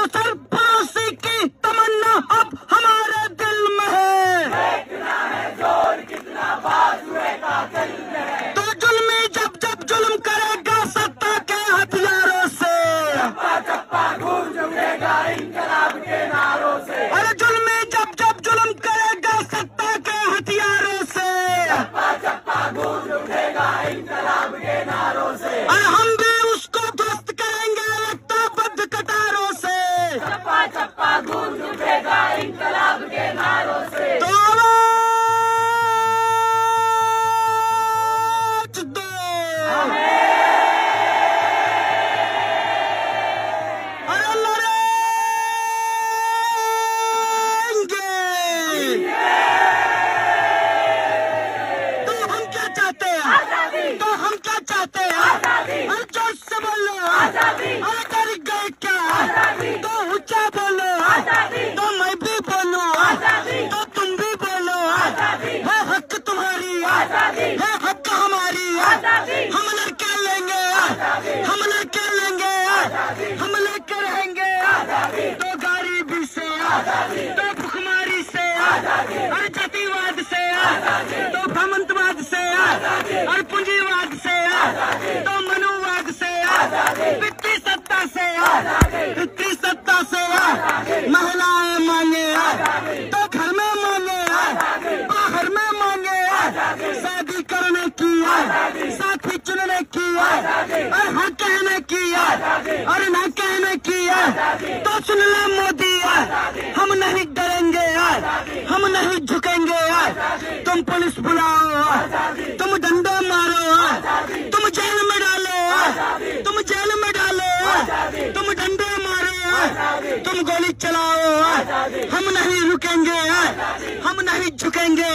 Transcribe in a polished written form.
Sir पड़ोसी की तमन्ना अब हमारे दिल में है। कितना है जोर, कितना बाजुए का दिल में है। तो जुल्मी जब जब जुल्म करेगा सत्ता के हथियारों से, चप्पा चप्पा गूंज उठेगा इंकलाब के नारों से। अरे जुल्मी जब जब जुल्म करेगा सत्ता के हथियारों से, चप्पा चप्पा गूंज उठेगा इंकलाब के नारों से। अरे हम भी उसको ध्वस्त करेंगे एकताबद्ध कतारों से। चप्पा चप्पा गूंज उठेगा इंकलाब के नारों से। तो आवाज दो, अरे लड़ेंगे। तो हम क्या चाहते हैं? आजादी। तो हम क्या चाहते हैं? आजादी। अरे जोश से बोलो आजादी। अरे डर गए क्या? आजादी। तो ऊंचा बोलो आजादी। तो मैं भी बोलूं आजादी। तो तुम भी बोलो आजादी। है हक तुम्हारी आजादी। है हक हमारी आजादी। हम लड़के लेंगे हम लड़के लेंगे हम लेके रहेंगे। तो गरीबी से तो भुखमारी से अरे जातिवाद से तो भ्रमंतवाद से और पूंजीवाद से तो मनुवाद से वित्तीय सत्ता से वित्तीय सत्ता से महिलाएं मांगे तो घर में मांगे बाहर में मांगे शादी करने की साथी चुनने की और हाँ कहने की और ना कहने की। तो सुन ले मोदी हम नहीं डरेंगे हम नहीं झुकेंगे। तुम पुलिस बुलाओ तुम डंडा मारो तुम जेल में डालो तुम जेल में डालो तुम डंडे मारो तुम गोली चलाओ हम नहीं रुकेंगे हम नहीं झुकेंगे।